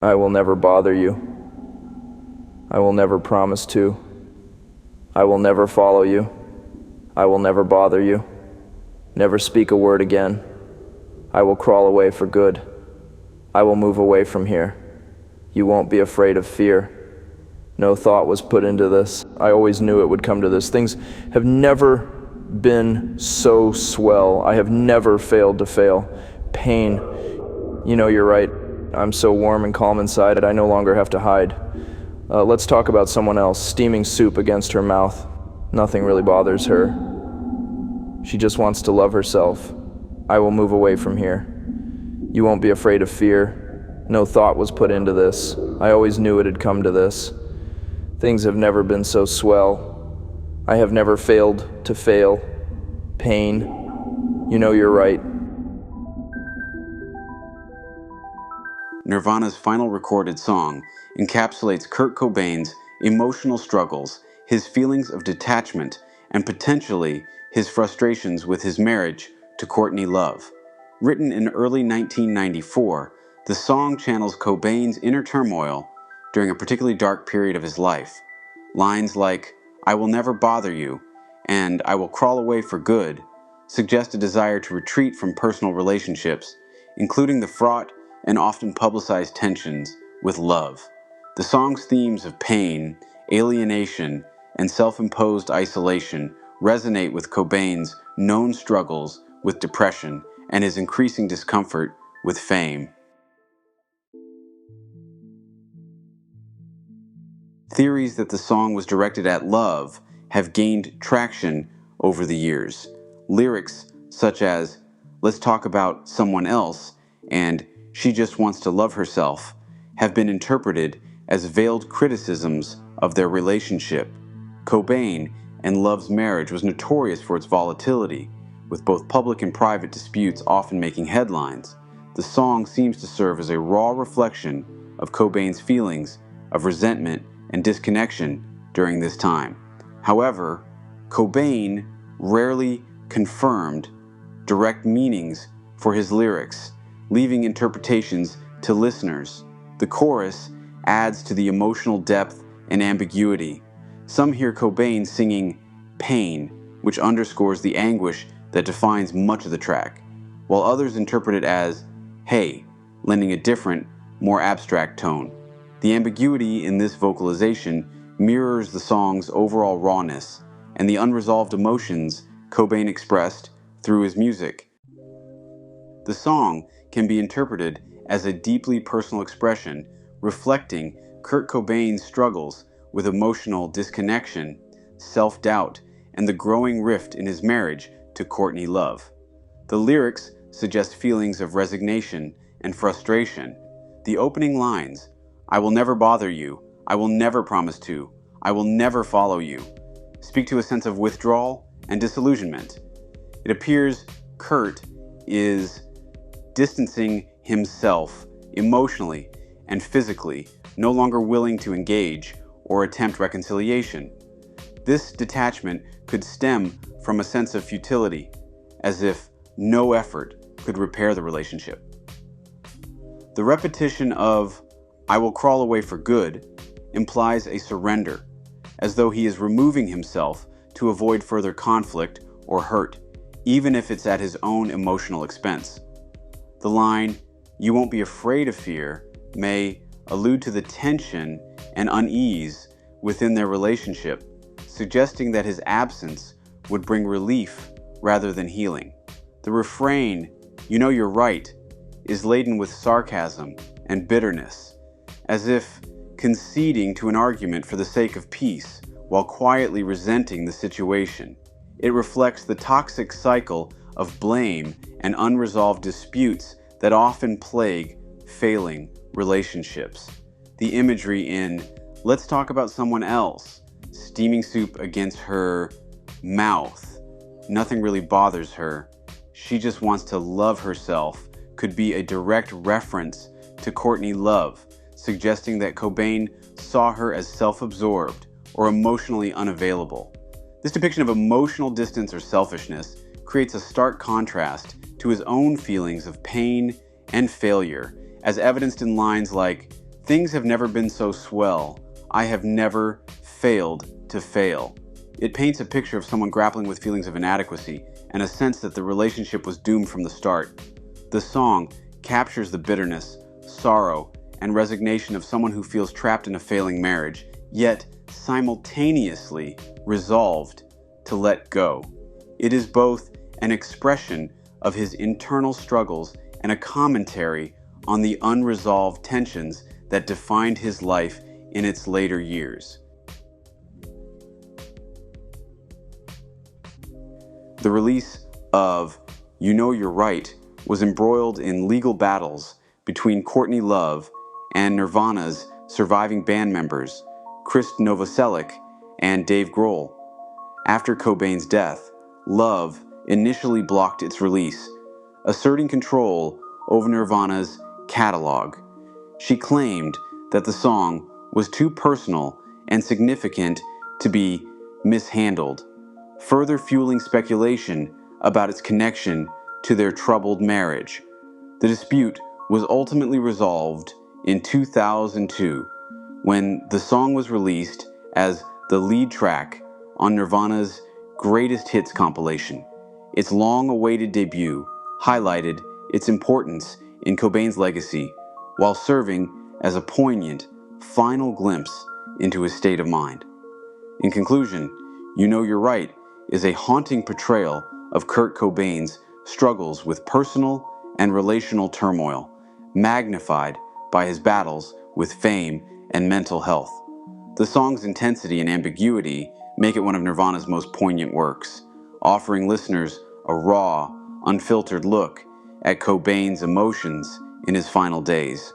I will never bother you. I will never promise to. I will never follow you. I will never bother you. Never speak a word again. I will crawl away for good. I will move away from here. You won't be afraid of fear. No thought was put into this. I always knew it would come to this. Things have never been so swell. I have never failed to fail. Pain. You know you're right. I'm so warm and calm inside, I no longer have to hide. Let's talk about someone else. Steaming soup against her mouth. Nothing really bothers her. She just wants to love herself. I will move away from here. You won't be afraid of fear. No thought was put into this. I always knew it had come to this. Things have never been so swell. I have never failed to fail. Pain. You know you're right. Nirvana's final recorded song encapsulates Kurt Cobain's emotional struggles, his feelings of detachment, and potentially his frustrations with his marriage to Courtney Love. Written in early 1994, the song channels Cobain's inner turmoil during a particularly dark period of his life. Lines like, "I will never bother you," and "I will crawl away for good," suggest a desire to retreat from personal relationships, including the fraught and often publicized tensions with love. The song's themes of pain, alienation, and self-imposed isolation resonate with Cobain's known struggles with depression and his increasing discomfort with fame. Theories that the song was directed at love have gained traction over the years. Lyrics such as, "Let's talk about someone else," and "She just wants to love herself," have been interpreted as veiled criticisms of their relationship. Cobain and Love's marriage was notorious for its volatility, with both public and private disputes often making headlines. The song seems to serve as a raw reflection of Cobain's feelings of resentment and disconnection during this time. However, Cobain rarely confirmed direct meanings for his lyrics, leaving interpretations to listeners. The chorus adds to the emotional depth and ambiguity. Some hear Cobain singing pain, which underscores the anguish that defines much of the track, while others interpret it as hey, lending a different, more abstract tone. The ambiguity in this vocalization mirrors the song's overall rawness and the unresolved emotions Cobain expressed through his music. The song can be interpreted as a deeply personal expression reflecting Kurt Cobain's struggles with emotional disconnection, self-doubt, and the growing rift in his marriage to Courtney Love. The lyrics suggest feelings of resignation and frustration. The opening lines, "I will never bother you, I will never promise to, I will never follow you," speak to a sense of withdrawal and disillusionment. It appears Kurt is distancing himself emotionally and physically, no longer willing to engage or attempt reconciliation. This detachment could stem from a sense of futility, as if no effort could repair the relationship. The repetition of "I will crawl away for good" implies a surrender, as though he is removing himself to avoid further conflict or hurt, even if it's at his own emotional expense. The line, "You won't be afraid of fear," may allude to the tension and unease within their relationship, suggesting that his absence would bring relief rather than healing. The refrain, "You know you're right," is laden with sarcasm and bitterness, as if conceding to an argument for the sake of peace while quietly resenting the situation. It reflects the toxic cycle of blame and unresolved disputes that often plague failing relationships. The imagery in "Let's talk about someone else," steaming soup against her mouth, nothing really bothers her, she just wants to love herself, could be a direct reference to Courtney Love, suggesting that Cobain saw her as self-absorbed or emotionally unavailable. This depiction of emotional distance or selfishness creates a stark contrast to his own feelings of pain and failure, as evidenced in lines like, Things have never been so swell. I have never failed to fail. It paints a picture of someone grappling with feelings of inadequacy and a sense that the relationship was doomed from the start. The song captures the bitterness, sorrow, and resignation of someone who feels trapped in a failing marriage, yet simultaneously resolved to let go. It is both an expression of his internal struggles and a commentary on the unresolved tensions that defined his life in its later years. The release of You Know You're Right was embroiled in legal battles between Courtney Love and Nirvana's surviving band members, Chris Novoselic and Dave Grohl. After Cobain's death, Love initially blocked its release, asserting control over Nirvana's catalog. She claimed that the song was too personal and significant to be mishandled, further fueling speculation about its connection to their troubled marriage. The dispute was ultimately resolved in 2002 when the song was released as the lead track on Nirvana's Greatest Hits compilation. Its long-awaited debut highlighted its importance in Cobain's legacy while serving as a poignant, final glimpse into his state of mind. In conclusion, You Know You're Right is a haunting portrayal of Kurt Cobain's struggles with personal and relational turmoil, magnified by his battles with fame and mental health. The song's intensity and ambiguity make it one of Nirvana's most poignant works, offering listeners a raw, unfiltered look at Cobain's emotions in his final days.